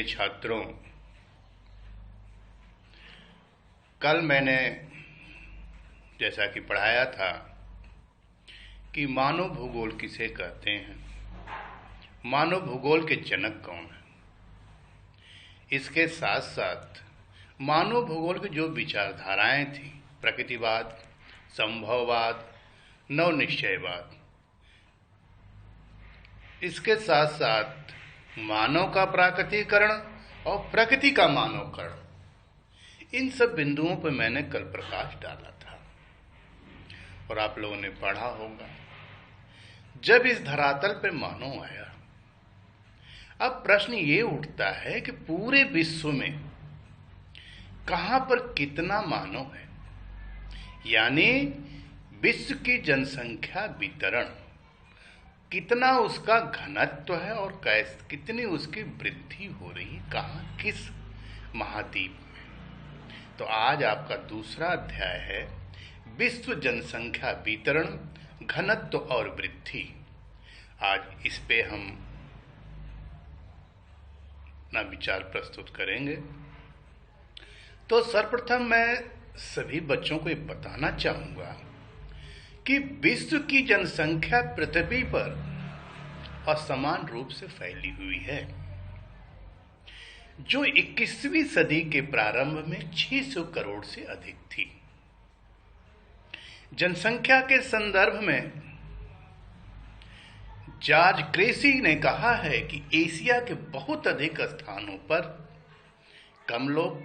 छात्रों, कल मैंने जैसा कि पढ़ाया था कि मानव भूगोल किसे कहते हैं, मानव भूगोल के जनक कौन है। इसके साथ साथ मानव भूगोल की जो विचारधाराएं थी, प्रकृतिवाद, संभववाद, नवनिश्चयवाद, इसके साथ साथ मानव का प्राकृतिकरण और प्रकृति का मानवकरण, इन सब बिंदुओं पर मैंने कल प्रकाश डाला था और आप लोगों ने पढ़ा होगा। जब इस धरातल पर मानव आया, अब प्रश्न ये उठता है कि पूरे विश्व में कहां पर कितना मानव है, यानी विश्व की जनसंख्या वितरण कितना, उसका घनत्व है और कितनी उसकी वृद्धि हो रही है, कहां, किस महाद्वीप में। तो आज आपका दूसरा अध्याय है विश्व जनसंख्या वितरण, घनत्व और वृद्धि। आज इस पे हम अपना विचार प्रस्तुत करेंगे। तो सर्वप्रथम मैं सभी बच्चों को ये बताना चाहूंगा कि विश्व की जनसंख्या पृथ्वी पर असमान रूप से फैली हुई है, जो 21वीं सदी के प्रारंभ में 600 करोड़ से अधिक थी। जनसंख्या के संदर्भ में जॉर्ज क्रेसी ने कहा है कि एशिया के बहुत अधिक स्थानों पर कम लोग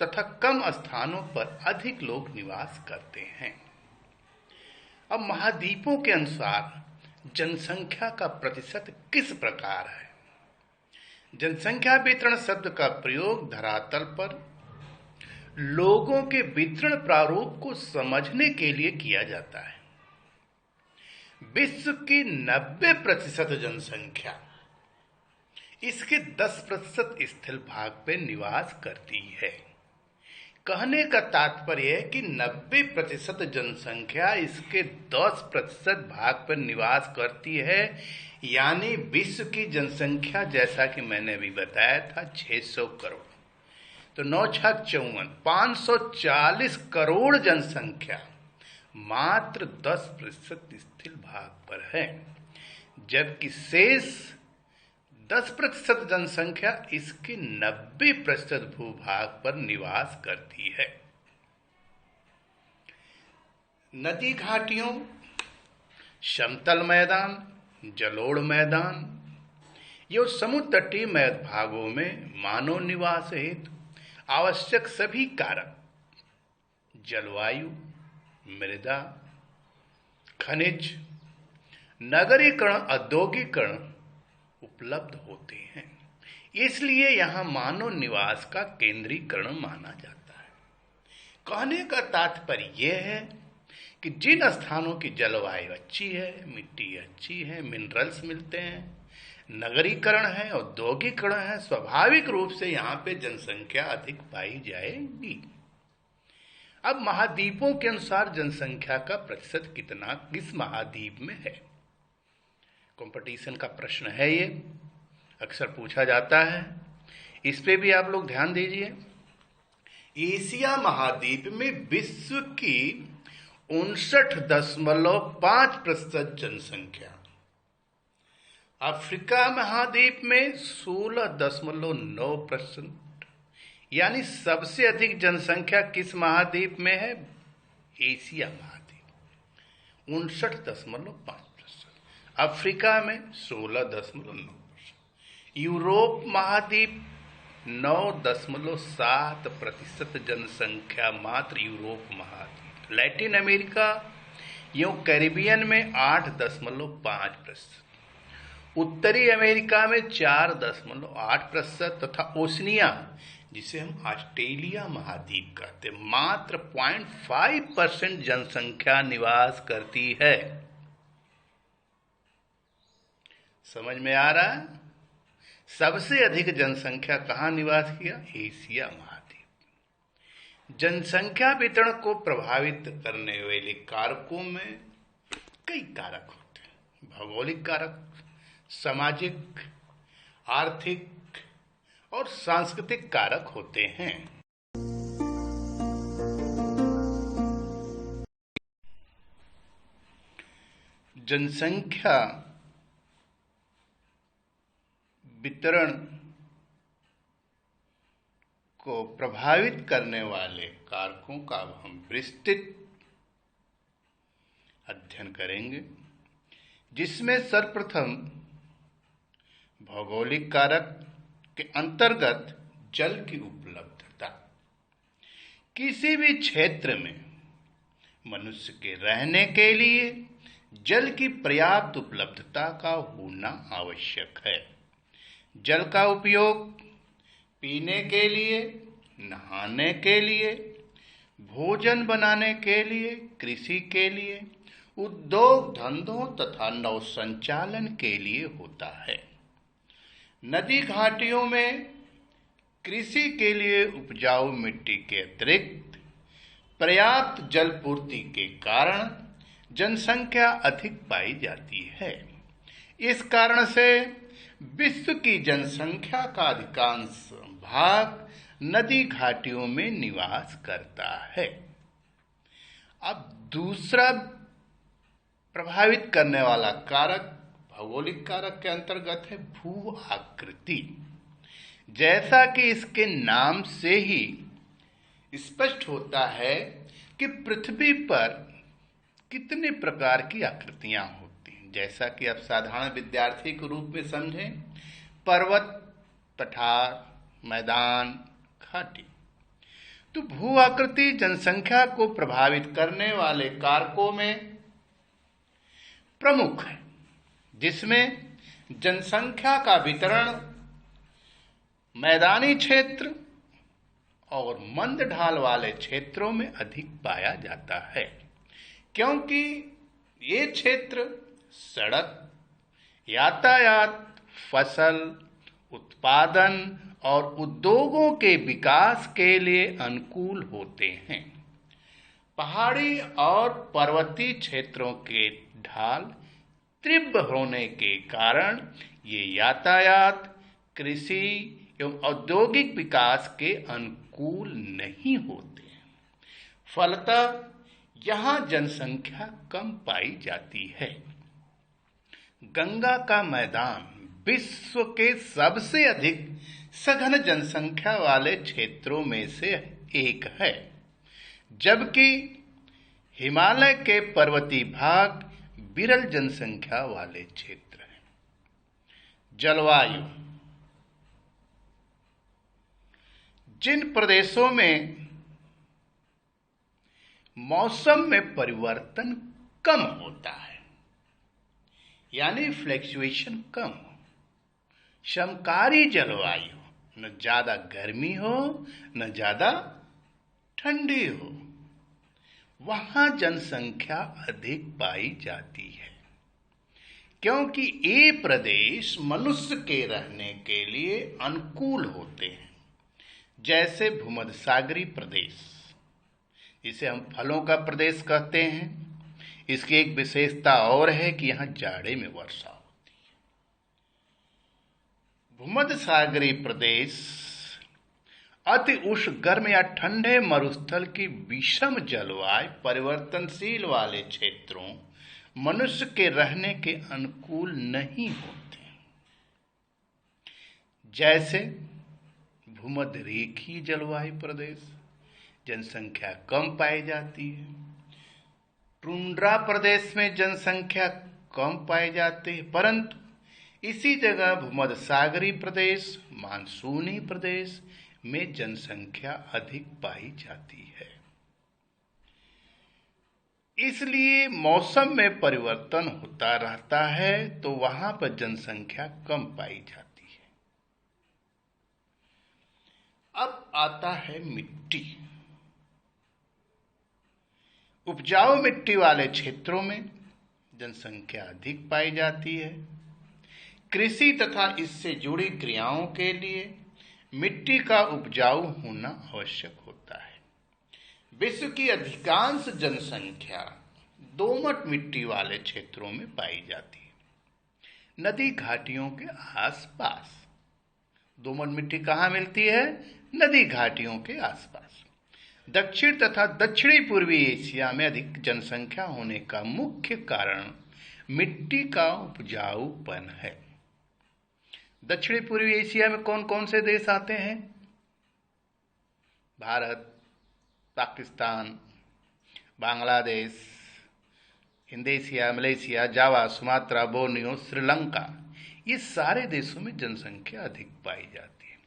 तथा कम स्थानों पर अधिक लोग निवास करते हैं। अब महाद्वीपों के अनुसार जनसंख्या का प्रतिशत किस प्रकार है। जनसंख्या वितरण शब्द का प्रयोग धरातल पर लोगों के वितरण प्रारूप को समझने के लिए किया जाता है। विश्व की 90% जनसंख्या इसके 10% स्थल भाग पर निवास करती है। कहने का तात्पर्य है कि 90% जनसंख्या इसके 10% भाग पर निवास करती है, यानी विश्व की जनसंख्या जैसा कि मैंने अभी बताया था 600 करोड़, तो 9 × 6 = 54, 540 करोड़ जनसंख्या मात्र 10% स्थल भाग पर है, जबकि शेष 10% जनसंख्या इसके 90% भूभाग पर निवास करती है। नदी घाटियों, समतल मैदान, जलोढ़ मैदान, ये समुद्र तटीय भागों में मानव निवास हेतु आवश्यक सभी कारक, जलवायु, मृदा, खनिज, नगरीकरण, औद्योगिकरण उपलब्ध होते हैं। इसलिए यहां मानव निवास का केंद्रीकरण माना जाता है। कहने का तात्पर्य यह है कि जिन स्थानों की जलवायु अच्छी है, मिट्टी अच्छी है, मिनरल्स मिलते हैं, नगरीकरण है, औद्योगिकरण है, स्वाभाविक रूप से यहां पे जनसंख्या अधिक पाई जाएगी। अब महाद्वीपों के अनुसार जनसंख्या का प्रतिशत कितना किस महाद्वीप में है, कंपटीशन का प्रश्न है, ये अक्सर पूछा जाता है। इस पे भी आप लोग ध्यान दीजिए। एशिया महाद्वीप में विश्व की 59.5% जनसंख्या, अफ्रीका महाद्वीप में 16.9%, यानी सबसे अधिक जनसंख्या किस महाद्वीप में है, एशिया महाद्वीप 59.5%, अफ्रीका में 16.9%, यूरोप महाद्वीप 9.7% जनसंख्या मात्र यूरोप महाद्वीप, लैटिन अमेरिका यूं कैरिबियन में 8.5%, उत्तरी अमेरिका में 4.8% तथा ओशनिया, जिसे हम ऑस्ट्रेलिया महाद्वीप कहते हैं, मात्र 0.5% जनसंख्या निवास करती है। समझ में आ रहा है? सबसे अधिक जनसंख्या कहां निवास किया, एशिया महाद्वीप। जनसंख्या वितरण को प्रभावित करने वाले कारकों में कई कारक होते हैं, भौगोलिक कारक, सामाजिक, आर्थिक और सांस्कृतिक कारक होते हैं। जनसंख्या वितरण को प्रभावित करने वाले कारकों का अब हम विस्तृत अध्ययन करेंगे, जिसमें सर्वप्रथम भौगोलिक कारक के अंतर्गत जल की उपलब्धता। किसी भी क्षेत्र में मनुष्य के रहने के लिए जल की पर्याप्त उपलब्धता का होना आवश्यक है। जल का उपयोग पीने के लिए, नहाने के लिए, भोजन बनाने के लिए, कृषि के लिए, उद्योग धंधों तथा नौ संचालन के लिए होता है। नदी घाटियों में कृषि के लिए उपजाऊ मिट्टी के अतिरिक्त पर्याप्त जल पूर्ति के कारण जनसंख्या अधिक पाई जाती है। इस कारण से विश्व की जनसंख्या का अधिकांश भाग नदी घाटियों में निवास करता है। अब दूसरा प्रभावित करने वाला कारक भौगोलिक कारक के अंतर्गत है भू आकृति। जैसा कि इसके नाम से ही स्पष्ट होता है कि पृथ्वी पर कितने प्रकार की आकृतियां होती हैं। जैसा कि आप साधारण विद्यार्थी के रूप में समझें, पर्वत, पठार, मैदान, घाटी। तो भू आकृति जनसंख्या को प्रभावित करने वाले कारकों में प्रमुख है, जिसमें जनसंख्या का वितरण मैदानी क्षेत्र और मंद ढाल वाले क्षेत्रों में अधिक पाया जाता है, क्योंकि ये क्षेत्र सड़क, यातायात, फसल उत्पादन और उद्योगों के विकास के लिए अनुकूल होते हैं। पहाड़ी और पर्वतीय क्षेत्रों के ढाल तीव्र होने के कारण ये यातायात, कृषि एवं औद्योगिक विकास के अनुकूल नहीं होते। फलतः यहाँ जनसंख्या कम पाई जाती है। गंगा का मैदान विश्व के सबसे अधिक सघन जनसंख्या वाले क्षेत्रों में से एक है, जबकि हिमालय के पर्वतीय भाग विरल जनसंख्या वाले क्षेत्र हैं। जलवायु। जिन प्रदेशों में मौसम में परिवर्तन कम होता है, यानी फ्लैक्चुएशन कम हो, समकारी जलवायु, न ज्यादा गर्मी हो न ज्यादा ठंडी हो, वहां जनसंख्या अधिक पाई जाती है, क्योंकि ये प्रदेश मनुष्य के रहने के लिए अनुकूल होते हैं। जैसे भूमध्यसागरीय प्रदेश, इसे हम फलों का प्रदेश कहते हैं। इसकी एक विशेषता और है कि यहाँ जाड़े में वर्षा होती है। भूमध्यसागरीय प्रदेश अति उष्ण, गर्म या ठंडे मरुस्थल की विषम जलवायु परिवर्तनशील वाले क्षेत्रों मनुष्य के रहने के अनुकूल नहीं होते। जैसे भूमध्य रेखीय जलवायु प्रदेश, जनसंख्या कम पाई जाती है। टुंड्रा प्रदेश में जनसंख्या कम पाई जाती है, परंतु इसी जगह भूमध्यसागरीय प्रदेश, मानसूनी प्रदेश में जनसंख्या अधिक पाई जाती है। इसलिए मौसम में परिवर्तन होता रहता है, तो वहां पर जनसंख्या कम पाई जाती है। अब आता है मिट्टी। उपजाऊ मिट्टी वाले क्षेत्रों में जनसंख्या अधिक पाई जाती है। कृषि तथा इससे जुड़ी क्रियाओं के लिए मिट्टी का उपजाऊ होना आवश्यक होता है। विश्व की अधिकांश जनसंख्या दोमट मिट्टी वाले क्षेत्रों में पाई जाती है। नदी घाटियों के आसपास दोमट मिट्टी कहाँ मिलती है? नदी घाटियों के आसपास। दक्षिण तथा दक्षिणी पूर्वी एशिया में अधिक जनसंख्या होने का मुख्य कारण मिट्टी का उपजाऊपन है। दक्षिणी पूर्वी एशिया में कौन कौन से देश आते हैं? भारत, पाकिस्तान, बांग्लादेश, इंडोनेशिया, मलेशिया, जावा, सुमात्रा, बोर्नियो, श्रीलंका, ये सारे देशों में जनसंख्या अधिक पाई जाती है।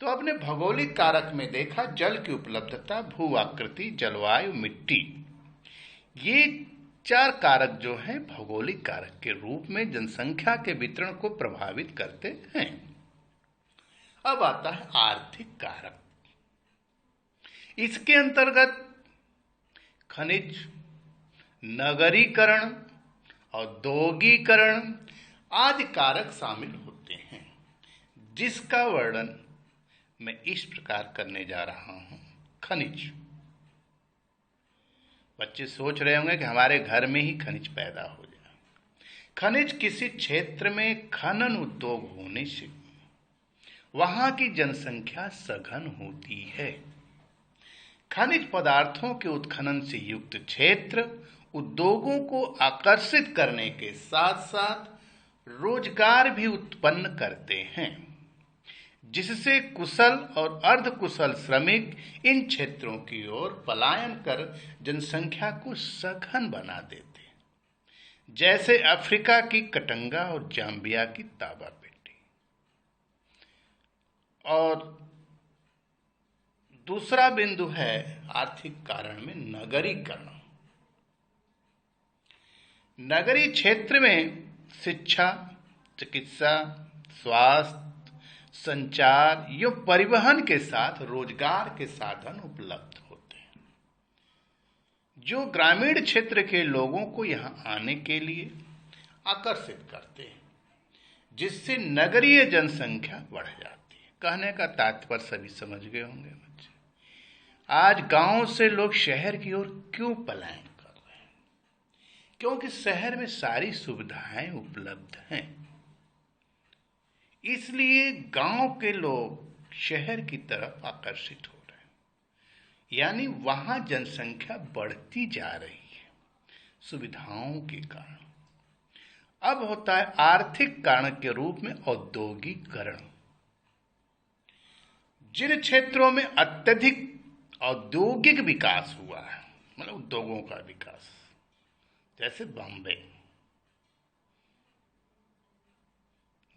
तो अपने भौगोलिक कारक में देखा, जल की उपलब्धता, भू आकृति, जलवायु, मिट्टी, ये 4 कारक जो हैं भौगोलिक कारक के रूप में जनसंख्या के वितरण को प्रभावित करते हैं। अब आता है आर्थिक कारक। इसके अंतर्गत खनिज, नगरीकरण, औद्योगिकरण आदि कारक शामिल होते हैं, जिसका वर्णन मैं इस प्रकार करने जा रहा हूं। खनिज। बच्चे सोच रहे होंगे कि हमारे घर में ही खनिज पैदा हो जाए। खनिज किसी क्षेत्र में खनन उद्योग होने से वहां की जनसंख्या सघन होती है। खनिज पदार्थों के उत्खनन से युक्त क्षेत्र उद्योगों को आकर्षित करने के साथ साथ रोजगार भी उत्पन्न करते हैं, जिससे कुशल और अर्धकुशल श्रमिक इन क्षेत्रों की ओर पलायन कर जनसंख्या को सघन बना देते हैं, जैसे अफ्रीका की कटंगा और जाम्बिया की ताबा पेटी। और दूसरा बिंदु है आर्थिक कारण में नगरीकरण। नगरीय क्षेत्र में शिक्षा, चिकित्सा, स्वास्थ्य, संचार या परिवहन के साथ रोजगार के साधन उपलब्ध होते हैं, जो ग्रामीण क्षेत्र के लोगों को यहां आने के लिए आकर्षित करते हैं, जिससे नगरीय जनसंख्या बढ़ जाती है। कहने का तात्पर्य सभी समझ गए होंगे बच्चे। आज गांव से लोग शहर की ओर क्यों पलायन कर रहे हैं? क्योंकि शहर में सारी सुविधाएं उपलब्ध हैं, इसलिए गांव के लोग शहर की तरफ आकर्षित हो रहे हैं, यानी वहां जनसंख्या बढ़ती जा रही है सुविधाओं के कारण। अब होता है आर्थिक कारण के रूप में औद्योगिकरण। जिन क्षेत्रों में अत्यधिक औद्योगिक विकास हुआ है, मतलब उद्योगों का विकास, जैसे बॉम्बे,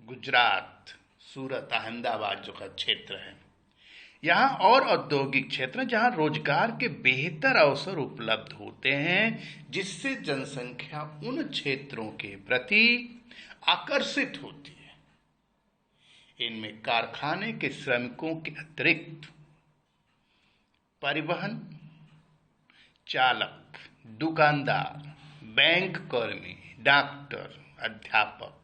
गुजरात, सूरत, अहमदाबाद जो का क्षेत्र है, यहाँ और औद्योगिक क्षेत्र जहाँ रोजगार के बेहतर अवसर उपलब्ध होते हैं, जिससे जनसंख्या उन क्षेत्रों के प्रति आकर्षित होती है। इनमें कारखाने के श्रमिकों के अतिरिक्त परिवहन चालक, दुकानदार, बैंक कर्मी, डॉक्टर, अध्यापक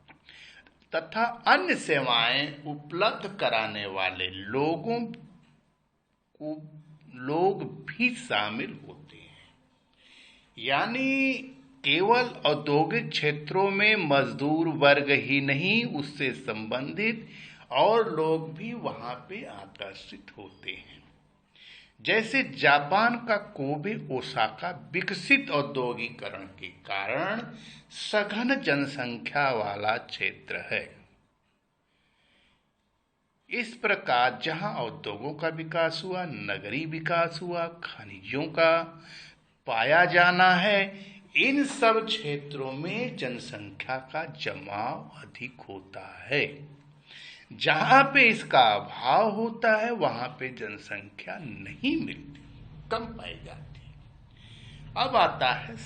तथा अन्य सेवाएं उपलब्ध कराने वाले लोग भी शामिल होते हैं। यानी केवल औद्योगिक क्षेत्रों में मजदूर वर्ग ही नहीं, उससे संबंधित और लोग भी वहां पे आकर्षित होते हैं। जैसे जापान का कोबे, ओसाका विकसित औद्योगिकरण के कारण सघन जनसंख्या वाला क्षेत्र है। इस प्रकार जहां उद्योगों का विकास हुआ, नगरीय विकास हुआ, खनिजों का पाया जाना है, इन सब क्षेत्रों में जनसंख्या का जमाव अधिक होता है। जहां पे इसका अभाव होता है वहां पे जनसंख्या नहीं मिलती, कम पाई जाती है। अब आता है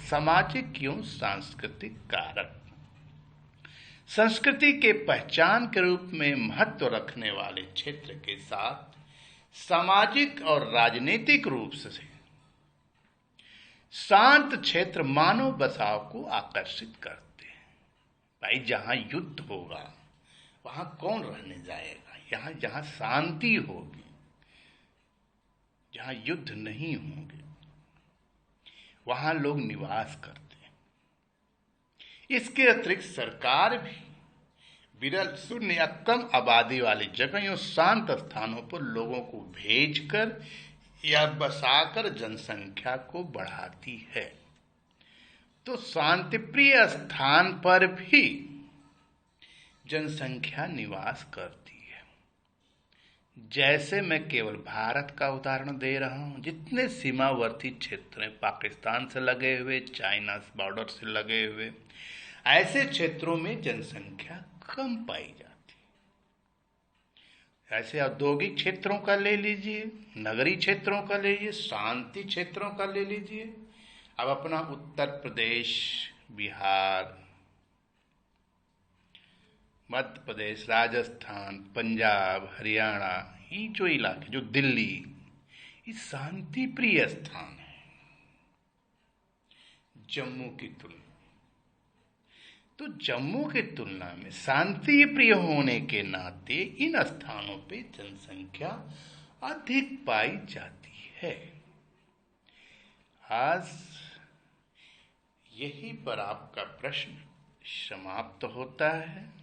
सामाजिक एवं सांस्कृतिक कारक। संस्कृति के पहचान के रूप में महत्व रखने वाले क्षेत्र के साथ सामाजिक और राजनीतिक रूप से शांत क्षेत्र मानव बसाव को आकर्षित करते हैं। भाई जहां युद्ध होगा वहां कौन रहने जाएगा? यहां जहां शांति होगी, जहां युद्ध नहीं होंगे, वहां लोग निवास करते हैं। इसके अतिरिक्त सरकार भी विरल शून्य या कम आबादी वाली जगहों, शांत स्थानों पर लोगों को भेजकर या बसाकर जनसंख्या को बढ़ाती है। तो शांतिप्रिय स्थान पर भी जनसंख्या निवास करती है। जैसे मैं केवल भारत का उदाहरण दे रहा हूं, जितने सीमावर्ती क्षेत्र हैं, पाकिस्तान से लगे हुए, चाइना बॉर्डर से लगे हुए, ऐसे क्षेत्रों में जनसंख्या कम पाई जाती है। ऐसे औद्योगिक क्षेत्रों का ले लीजिए, नगरीय क्षेत्रों का ले लीजिए, शांति क्षेत्रों का ले लीजिए। अब अपना उत्तर प्रदेश, बिहार, मध्य प्रदेश, राजस्थान, पंजाब, हरियाणा, ये जो इलाके, जो दिल्ली, ये शांति प्रिय स्थान है जम्मू की तुलना। तो जम्मू की तुलना में शांति प्रिय होने के नाते इन स्थानों पे जनसंख्या अधिक पाई जाती है। आज यहीं पर आपका प्रश्न समाप्त होता है।